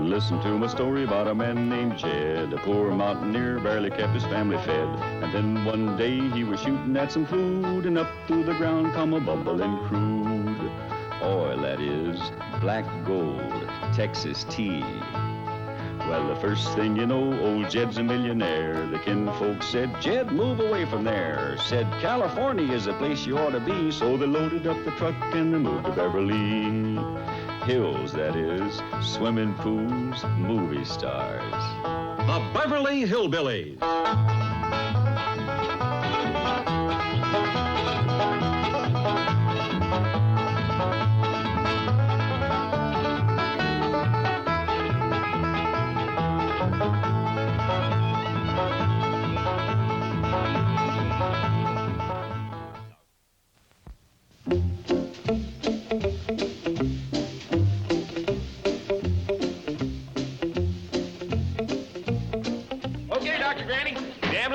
Listen to my story about a man named Jed. A poor mountaineer, barely kept his family fed. And then one day he was shooting at some food, and up through the ground come a bubbling crude oil, that is, black gold, Texas tea. Well, the first thing you know, old Jed's a millionaire. The kinfolk said, Jed, move away from there. Said, California is the place you ought to be. So they loaded up the truck and they moved to Beverly Hills, that is, swimming pools, movie stars. The Beverly Hillbillies.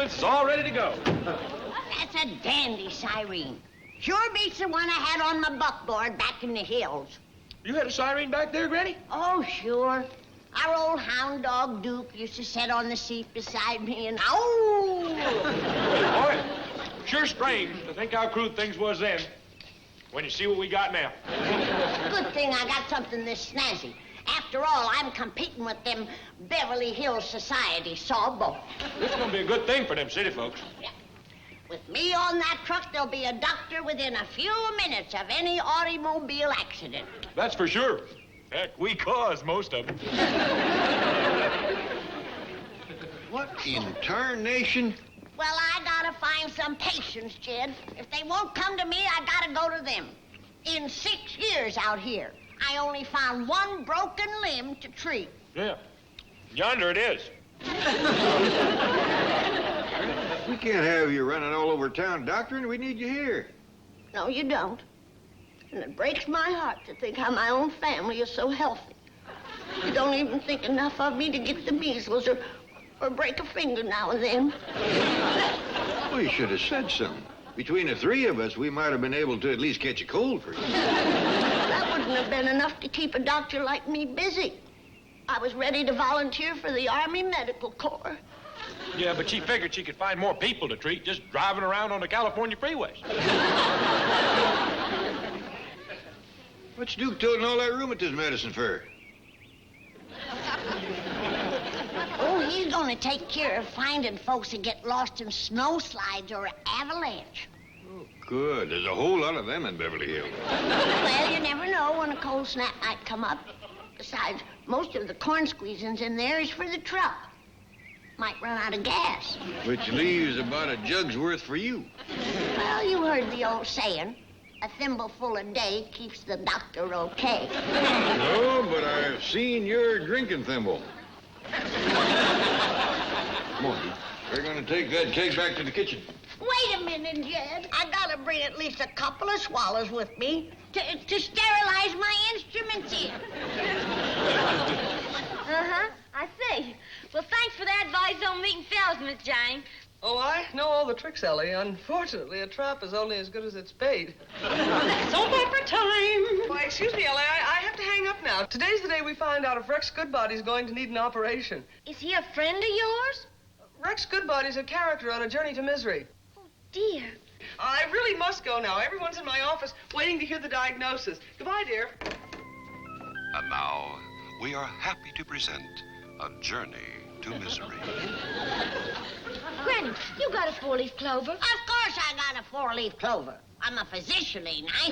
It's all ready to go. That's a dandy siren. Sure beats the one I had on my buckboard back in the hills. You had a siren back there, Granny? Oh, sure. Our old hound dog, Duke, used to sit on the seat beside me and, Boy, sure strange to think how crude things was then when you see what we got now. Good thing I got something this snazzy. After all, I'm competing with them Beverly Hills Society sawbones. This is going to be a good thing for them city folks. Yeah. With me on that truck, there'll be a doctor within a few minutes of any automobile accident. That's for sure. Heck, we caused most of them. What in tarnation? Well, I gotta find some patients, Jed. If they won't come to me, I gotta go to them. In 6 years out here, I only found one broken limb to treat. Yeah. Yonder it is. We can't have you running all over town, Doctor, and we need you here. No, you don't. And it breaks my heart to think how my own family is so healthy. You don't even think enough of me to get the measles or break a finger now and then. Well, you should have said something. Between the three of us, we might have been able to at least catch a cold for you. That wouldn't have been enough to keep a doctor like me busy. I was ready to volunteer for the Army Medical Corps. Yeah, but she figured she could find more people to treat just driving around on the California freeways. What's Duke toting all that rheumatism medicine for? Oh, he's gonna take care of finding folks that get lost in snow slides or avalanche. Oh, good. There's a whole lot of them in Beverly Hills. Well, you never know when a cold snap might come up. Besides, most of the corn squeezings in there is for the truck. Might run out of gas. Which leaves about a jug's worth for you. Well, you heard the old saying, a thimbleful a day keeps the doctor okay. No, but I've seen your drinking thimble. Come on, Duke. We're going to take that cake back to the kitchen. Wait a minute, Jed. I gotta bring at least a couple of swallows with me to sterilize my instruments in. Uh-huh, I see. Well, thanks for the advice on meeting fellas, Miss Jane. Oh, I know all the tricks, Ellie. Unfortunately, a trap is only as good as it's paid. It's over for time. Why, excuse me, Ellie, I have to hang up now. Today's the day we find out if Rex Goodbody's going to need an operation. Is he a friend of yours? Rex Goodbody's a character on A Journey to Misery. Oh, dear. I really must go now. Everyone's in my office waiting to hear the diagnosis. Goodbye, dear. And now, we are happy to present A Journey to Misery. Granny, you got a four-leaf clover. Of course I got a four-leaf clover. I'm a physician, ain't I?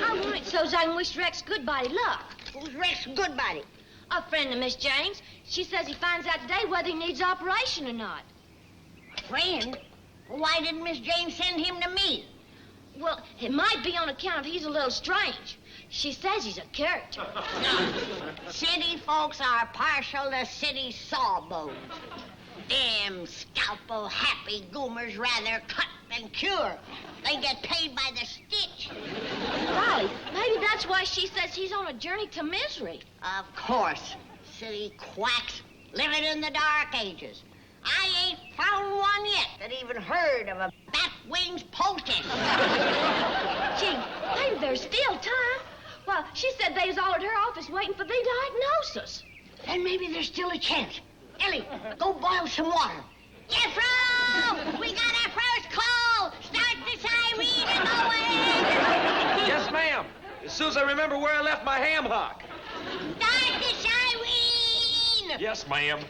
All right, so's I can wish Rex Goodbody luck. Who's Rex Goodbody? A friend of Miss Jane's. She says he finds out today whether he needs operation or not. Friend? Why didn't Miss Jane send him to me? Well, it might be on account he's a little strange. She says he's a character. City folks are partial to city sawbones. Them scalpel-happy goomers rather cut than cure. They get paid by the stitch. Golly, maybe that's why she says he's on a journey to misery. Of course. City quacks living in the dark ages. I ain't found one yet that even heard of a bat-wings poultice. Gee, maybe there's still time. Well, she said they was all at her office waiting for the diagnosis. then maybe there's still a chance. Ellie, go boil some water. Jethro! We got our first call! Start the siren and away! Yes, ma'am. As soon as I remember where I left my ham hock. Start the siren! Yes, ma'am.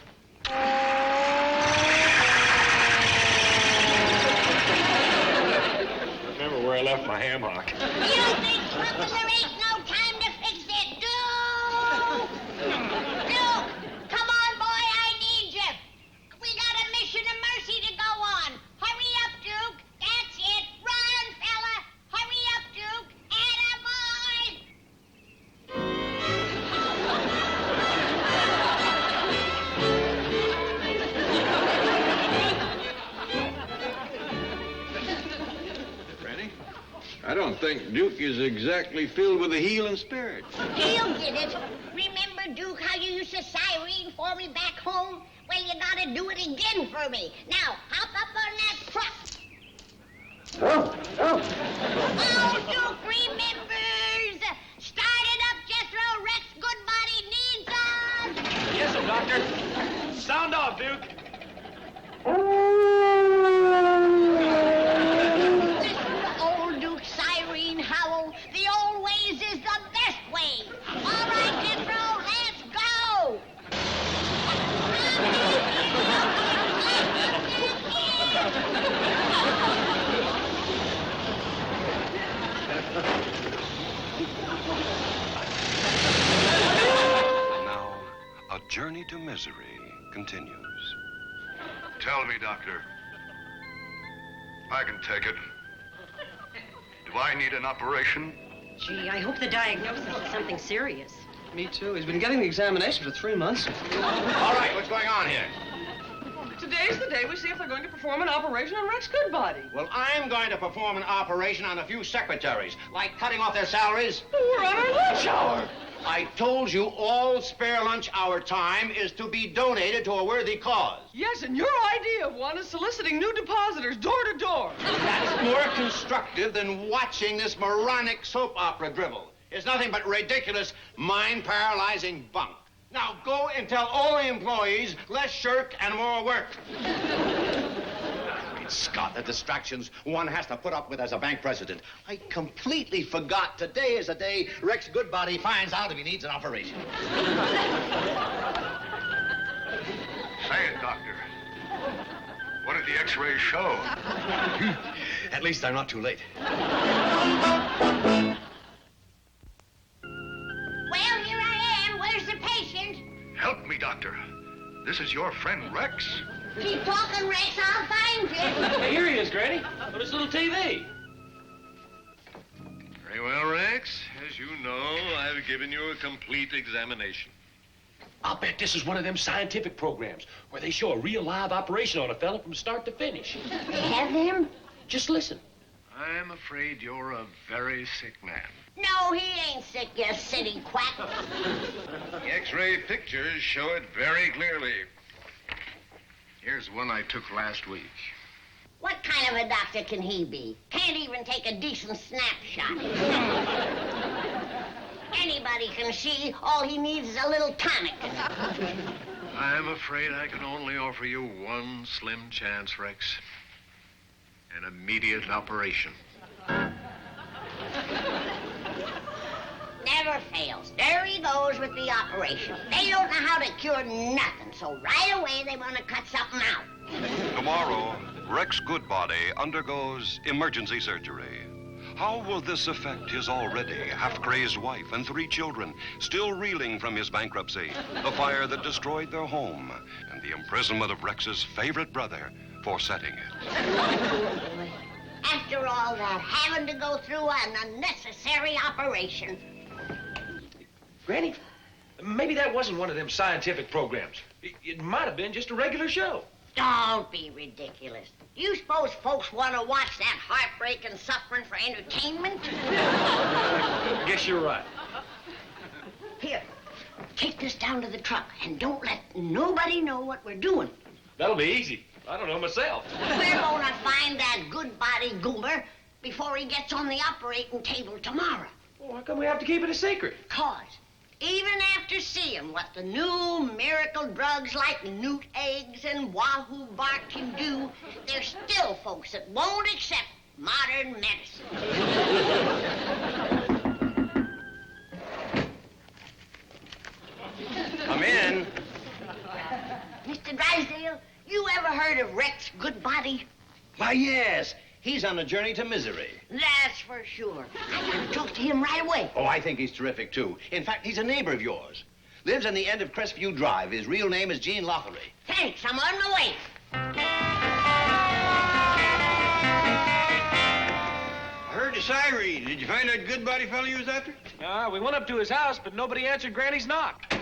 Remember where I left my ham hock. You think, Crumple, there ain't no time to fix it, Duke? Duke, come on, boy, I need you. We got a mission of mercy to go on. Hurry up, Duke. That's it. Run, fella. Hurry up, Duke. Attaboy. Granny, I don't think Duke is exactly filled with a healing spirit. He'll get it. Remember, Duke, how you used to siren for me back home? Well, you gotta do it again for me. Now, hop up on that truck. Oh, Duke remembers. Start it up, Jethro. Rex Goodbody needs us. Yes, sir, Doctor. Sound off, Duke. Listen to old Duke's siren howl. The old ways is the best way. All right, Jethro, let's go. Now, a journey to misery continues. Tell me, Doctor. I can take it. Do I need an operation? Gee, I hope the diagnosis is something serious. Me too. He's been getting the examination for 3 months. All right, what's going on here? Today's the day we see if they're going to perform an operation on Rex Goodbody. Well, I'm going to perform an operation on a few secretaries, like cutting off their salaries. We're on our lunch hour. I told you all spare lunch hour time is to be donated to a worthy cause. Yes, and your idea of one is soliciting new depositors door to door. That's more constructive than watching this moronic soap opera drivel. It's nothing but ridiculous, mind-paralyzing bunk. Now go and tell all the employees less shirk and more work. Scott, the distractions one has to put up with as a bank president. I completely forgot today is the day Rex Goodbody finds out if he needs an operation. Say it, Doctor. What did the x-rays show? At least I'm not too late. Well, here I am. Where's the patient? Help me, Doctor. This is your friend Rex. Keep talking, Rex. I'll find you. Hey, here he is, Granny. On his little TV. Very well, Rex. As you know, I've given you a complete examination. I'll bet this is one of them scientific programs where they show a real live operation on a fella from start to finish. They have them? Just listen. I'm afraid you're a very sick man. No, he ain't sick, you city quack. The x-ray pictures show it very clearly. Here's one I took last week. What kind of a doctor can he be? Can't even take a decent snapshot. Anybody can see all he needs is a little tonic. I'm afraid I can only offer you one slim chance, Rex. An immediate operation. Never fails. There he goes with the operation. They don't know how to cure nothing, so right away they want to cut something out. Tomorrow, Rex Goodbody undergoes emergency surgery. How will this affect his already half-crazed wife and 3 children, still reeling from his bankruptcy, the fire that destroyed their home, and the imprisonment of Rex's favorite brother for setting it? After all that, having to go through an unnecessary operation. Granny, maybe that wasn't one of them scientific programs. It might have been just a regular show. Don't be ridiculous. You suppose folks want to watch that heartbreak and suffering for entertainment? I guess you're right. Here, take this down to the truck and don't let nobody know what we're doing. That'll be easy. I don't know myself. We're gonna find that good-body goober before he gets on the operating table tomorrow. Well, how come we have to keep it a secret? 'Cause Even after seeing what the new miracle drugs like newt eggs and wahoo bark can do, there's still folks that won't accept modern medicine. Come in. Mr. Drysdale, you ever heard of Rex Goodbody? Why, yes. He's on a journey to misery. That's for sure. I gotta talk to him right away. Oh, I think he's terrific, too. In fact, he's a neighbor of yours. Lives on the end of Crestview Drive. His real name is Gene Lothery. Thanks, I'm on my way. I heard the siren. Did you find that Goodbody fellow you was after? We went up to his house, but nobody answered Granny's knock.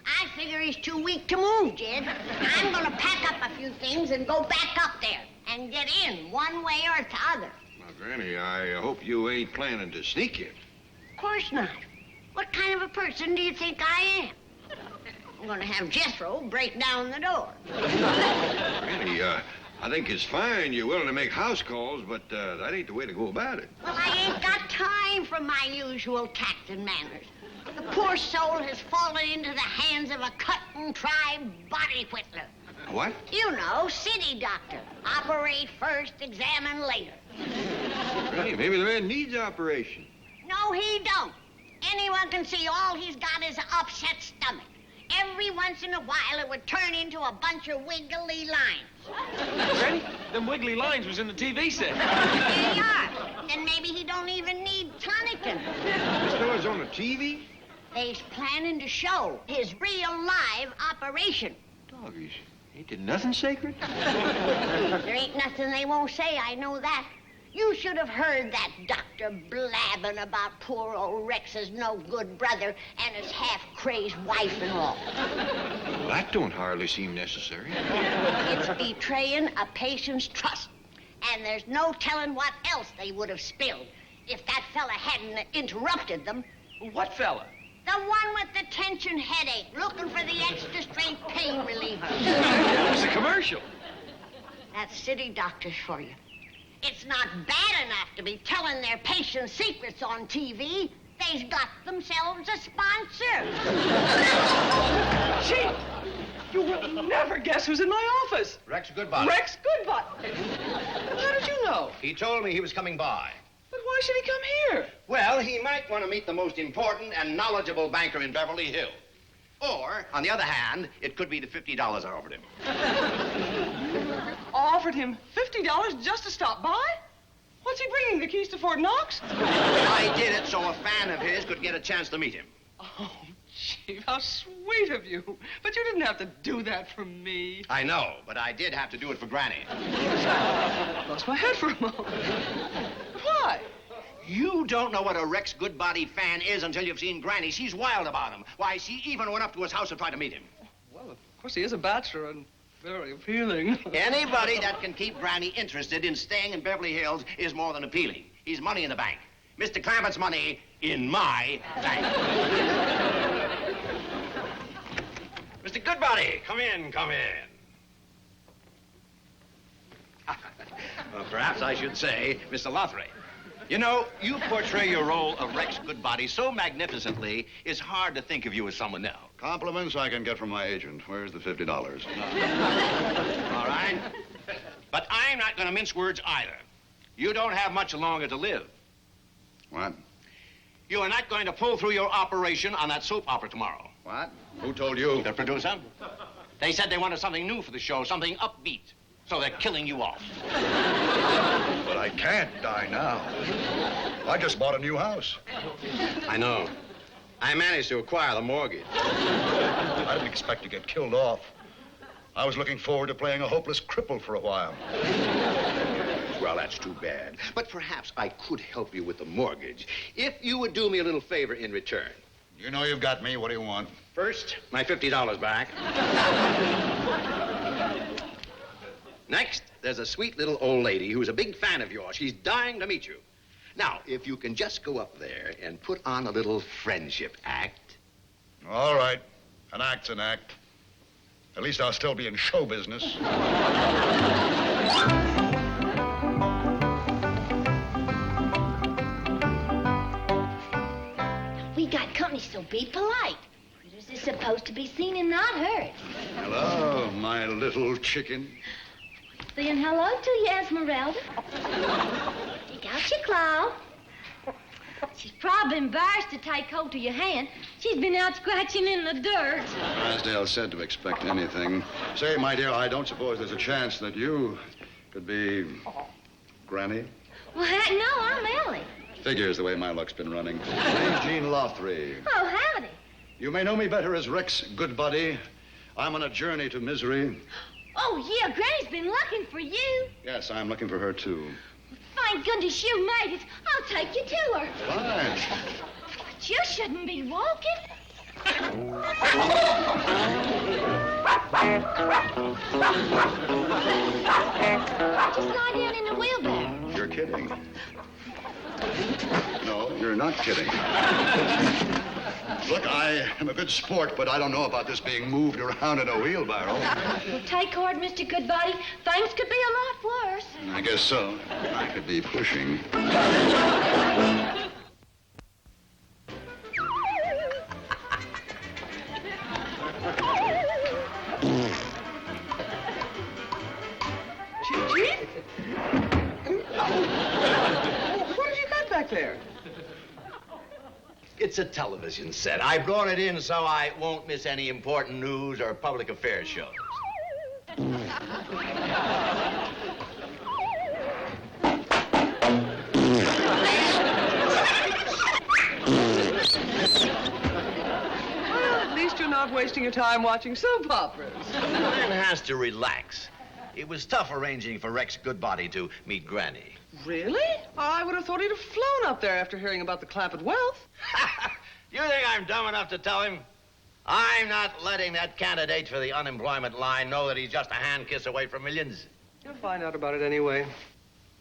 I figure he's too weak to move, Jed. I'm gonna pack up a few things and go back up there and get in one way or the other. Now, Granny, I hope you ain't planning to sneak in. Of course not. What kind of a person do you think I am? I'm gonna have Jethro break down the door. Granny, I think it's fine you're willing to make house calls, but that ain't the way to go about it. Well, I ain't got time for my usual tact and manners. The poor soul has fallen into the hands of a cut-and-try body whittler. What? You know, city doctor. Operate first, examine later. Granny, maybe the man needs operation. No, he don't. Anyone can see all he's got is an upset stomach. Every once in a while, it would turn into a bunch of wiggly lines. Granny, them wiggly lines was in the TV set. Here you are. Then maybe he don't even need tonicking. This fellow's on the TV? They's planning to show his real live operation. Doggies, ain't there nothing sacred? There ain't nothing they won't say, I know that. You should have heard that doctor blabbing about poor old Rex's no-good brother and his half-crazed wife and all. Well, that don't hardly seem necessary. It's betraying a patient's trust. And there's no telling what else they would have spilled if that fella hadn't interrupted them. What fella? The one with the tension headache, looking for the extra-strength pain reliever. That was a commercial. That's city doctors for you. It's not bad enough to be telling their patients' secrets on TV. They've got themselves a sponsor. Gee, you will never guess who's in my office. Rex Goodbody. Rex Goodbody. How did you know? He told me he was coming by. But why should he come here? Well, he might want to meet the most important and knowledgeable banker in Beverly Hills. Or, on the other hand, it could be the $50 I offered him. Offered him $50 just to stop by? What's he bringing, the keys to Fort Knox? I did it so a fan of his could get a chance to meet him. Oh, gee, how sweet of you. But you didn't have to do that for me. I know, but I did have to do it for Granny. Lost my head for a moment. Why? You don't know what a Rex Goodbody fan is until you've seen Granny. She's wild about him. Why, she even went up to his house to try to meet him. Well, of course, he is a bachelor and very appealing. Anybody that can keep Granny interested in staying in Beverly Hills is more than appealing. He's money in the bank. Mr. Clampett's money in my bank. Mr. Goodbody, come in, come in. Well, perhaps I should say, Mr. Lothery. You know, you portray your role of Rex Goodbody so magnificently, it's hard to think of you as someone else. Compliments I can get from my agent. Where's the $50? All right? But I'm not going to mince words either. You don't have much longer to live. What? You are not going to pull through your operation on that soap opera tomorrow. What? Who told you? The producer. They said they wanted something new for the show, something upbeat. So they're killing you off. But I can't die now. I just bought a new house. I know. I managed to acquire the mortgage. I didn't expect to get killed off. I was looking forward to playing a hopeless cripple for a while. Well, that's too bad. But perhaps I could help you with the mortgage if you would do me a little favor in return. You know you've got me. What do you want? First, my $50 back. Next, there's a sweet little old lady who's a big fan of yours. She's dying to meet you. Now, if you can just go up there and put on a little friendship act. All right. An act's an act. At least I'll still be in show business. We got company, So be polite. Critters is supposed to be seen and not heard. Hello, my little chicken. Saying hello to you, Esmeralda. Stick out your claw. She's probably embarrassed to take hold of your hand. She's been out scratching in the dirt. Drysdale said to expect anything. Say, my dear, I don't suppose there's a chance that you could be Granny? Well, heck no, I'm Ellie. Figures the way my luck's been running. Name's Gene Lothry. Oh, howdy. You may know me better as Rex Goodbody. I'm on a journey to misery. Oh, yeah, Granny's been looking for you. Yes, I'm looking for her, too. Thank goodness you made it. I'll take you to her. Fine. But you shouldn't be walking. Just lie down in the wheelbarrow. You're kidding. No, you're not kidding. Look, I am a good sport, but I don't know about this being moved around in a wheelbarrow. Well, take heart, Mr. Goodbody. Things could be a lot worse. I guess so. I could be pushing. Chief? What have you got back there? It's a television set. I brought it in so I won't miss any important news or public affairs shows. Well, at least you're not wasting your time watching soap operas. Man has to relax. It was tough arranging for Rex Goodbody to meet Granny. Really? I would have thought he'd have flown up there after hearing about the Clampett wealth. You think I'm dumb enough to tell him? I'm not letting that candidate for the unemployment line know that he's just a hand kiss away from millions. You'll find out about it anyway.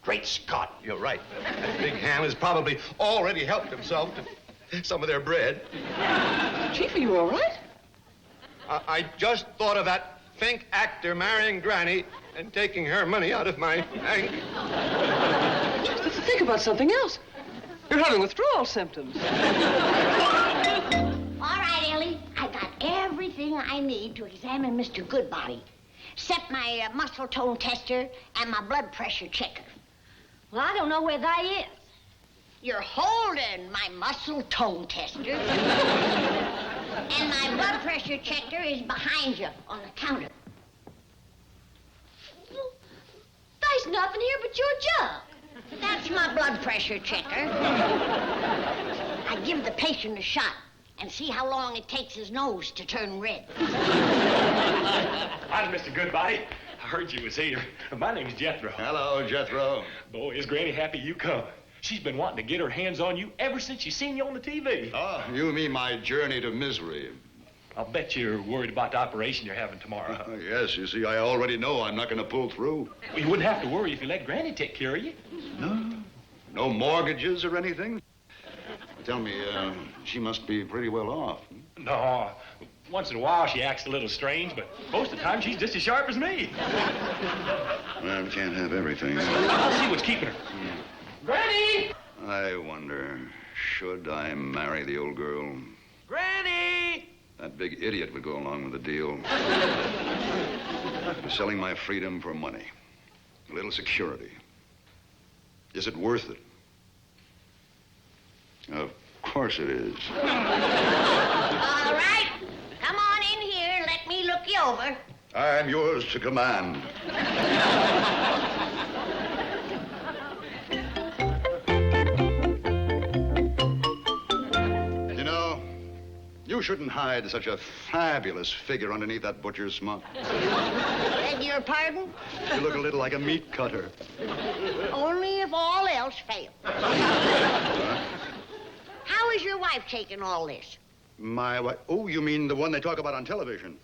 Great Scott, you're right. That big ham has probably already helped himself to some of their bread. Chief, are you all right? I just thought of that Fink actor marrying Granny and taking her money out of my bank. Chief, let's think about something else. You're having withdrawal symptoms. All right, Ellie. I got everything I need to examine Mr. Goodbody, except my muscle tone tester and my blood pressure checker. Well, I don't know where that is. You're holding my muscle tone tester. And my blood pressure checker is behind you on the counter. Well, there's nothing here but your jug. That's my blood pressure checker. I give the patient a shot and see how long it takes his nose to turn red. Hi, Mr. Goodbody. I heard you was here. My name's Jethro. Hello, Jethro. Boy, is Granny happy you come. She's been wanting to get her hands on you ever since she seen you on the TV. Oh, you mean my journey to misery. I'll bet you're worried about the operation you're having tomorrow. Yes, you see, I already know I'm not going to pull through. Well, you wouldn't have to worry if you let Granny take care of you. No? No mortgages or anything? Tell me, she must be pretty well off. No. Once in a while she acts a little strange, but most of the time she's just as sharp as me. Well, we can't have everything. I'll see what's keeping her. Granny! I wonder, should I marry the old girl? Granny! That big idiot would go along with the deal. Selling my freedom for money. A little security. Is it worth it? Of course it is. All right. Come on in here. Let me look you over. I'm yours to command. You shouldn't hide such a fabulous figure underneath that butcher's smock. Beg your pardon? You look a little like a meat cutter. Only if all else fails. How is your wife taking all this? My wife? Oh, you mean the one they talk about on television?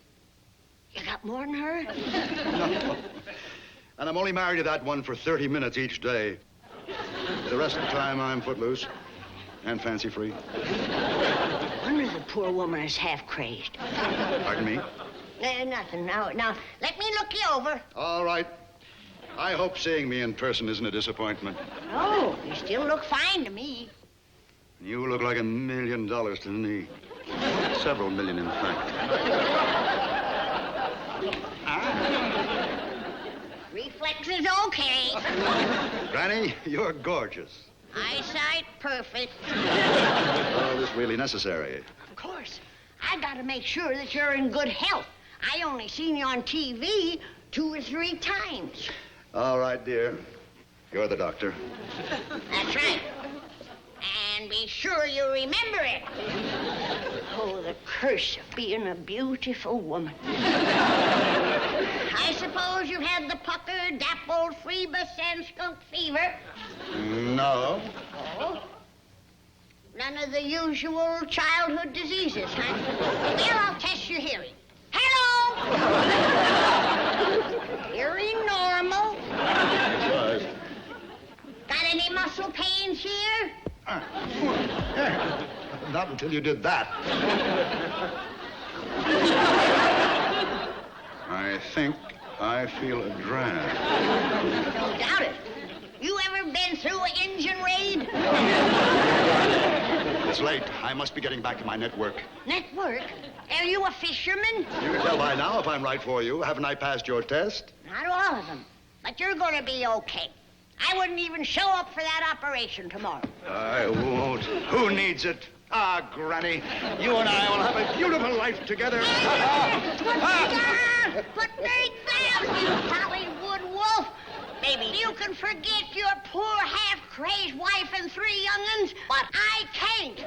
You got more than her? No. And I'm only married to that one for 30 minutes each day. The rest of the time, I'm footloose and fancy-free. Wonder the poor woman is half crazed. Pardon me? Nothing. Now, let me look you over. All right. I hope seeing me in person isn't a disappointment. Oh, you still look fine to me. You look like $1 million to me. Several million, in fact. Reflexes okay. Granny, you're gorgeous. Eyesight perfect. Oh, this really necessary? Of course. I gotta make sure that you're in good health. I only seen you on TV 2 or 3 times. All right, dear. You're the doctor. That's right. And be sure you remember it. Oh, the curse of being a beautiful woman. I suppose you've had the pucker, dapple, phoebus, and skunk fever. No. Oh? None of the usual childhood diseases, huh? Well, I'll test your hearing. Hello! Hearing normal. Got any muscle pains here? Not until you did that. I think I feel a drag. Don't doubt it. You ever been through an engine raid? It's late. I must be getting back to my network. Network? Are you a fisherman? You can tell by now if I'm right for you. Haven't I passed your test? Not all of them. But you're going to be okay. I wouldn't even show up for that operation tomorrow. I won't. Who needs it? Ah, Granny, you and I will have a beautiful life together. Put me down, you Hollywood wolf. Maybe you can forget your poor half-crazed wife and 3 young'uns, but I can't.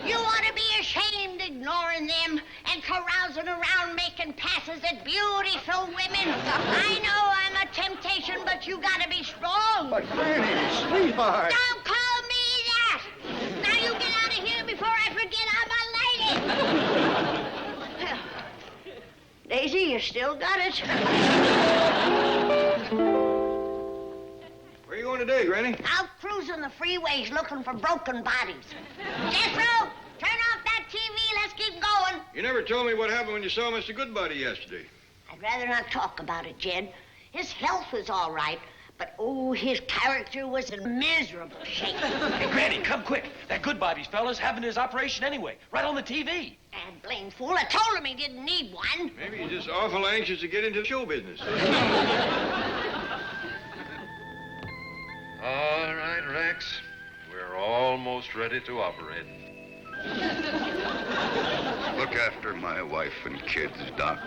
You ought to be ashamed ignoring them and carousing around making passes at beautiful women. I know I'm a temptation, but you gotta be strong. But Granny, sweetheart. Don't call me that. Now you get out of here before I forget I'm a lady. Daisy, you still got it. Where are you going today, Granny? Out cruising the freeways looking for broken bodies. Jethro, turn off that TV. Let's keep going. You never told me what happened when you saw Mr. Goodbody yesterday. I'd rather not talk about it, Jed. His health was all right, but, oh, his character was in miserable shape. Hey, Granny, come quick. That Goodbody's fella's having his operation anyway, right on the TV. And blame fool, I told him he didn't need one. Maybe he's just awful anxious to get into show business. All right, Rex. We're almost ready to operate. Look after my wife and kids, Doc.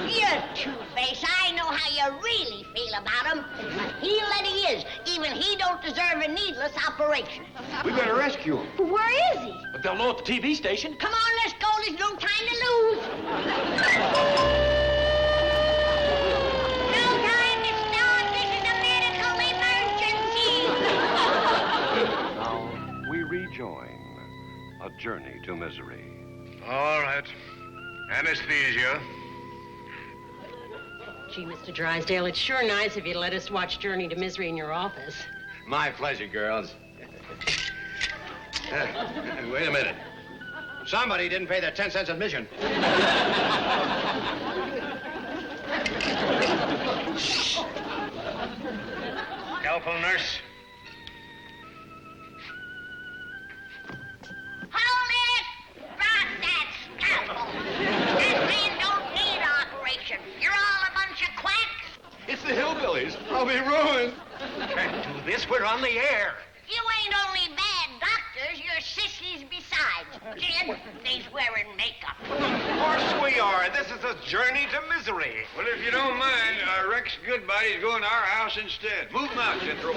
You two-face, I know how you really feel about him. But heal that he is. Even he don't deserve a needless operation. We better rescue him. Where is he? But they'll know at the TV station. Come on, let's go. There's no time to lose. No time to stop. This is a medical emergency. Now, we rejoin a journey to misery. All right. Anesthesia. Gee, Mr. Drysdale, it's sure nice of you to let us watch Journey to Misery in your office. My pleasure, girls. Wait a minute. Somebody didn't pay their 10 cents admission. Scalpel nurse. Hold it! Drop that scalpel. That man don't need operation. You're all a bunch of quacks. It's the Hillbillies. I'll be ruined. Can't do this. We're on the air. You ain't only bad doctors, you're sissies besides. Jed, he's wearing makeup. Of course we are. This is a journey to misery. Well, if you don't mind, Rex Goodbody's going to our house instead. Move him out, Jethro.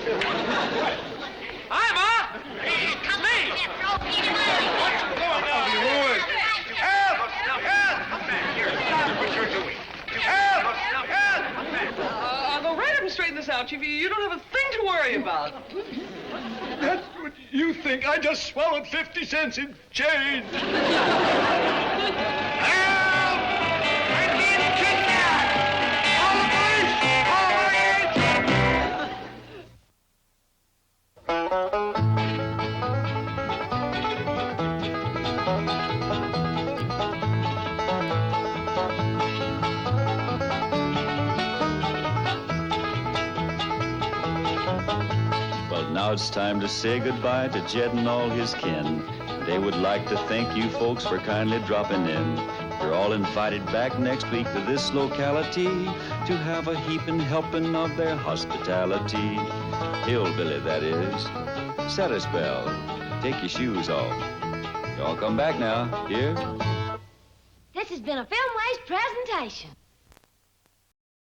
Hi, Ma! Come on, Jethro, get him out. I'll be ruined. Help! Help! Come back here. Stop what you're doing. Help! Help! Come back. I'll go right up and straighten this out, Chief. You don't have a thing to worry about. That's what you think. I just swallowed 50 cents in change. Now it's time to say goodbye to Jed and all his kin. They would like to thank you folks for kindly dropping in. You're all invited back next week to this locality to have a heaping helping of their hospitality. Hillbilly, that is. Set a spell. Take your shoes off. Y'all come back now. Here. This has been a Filmways presentation.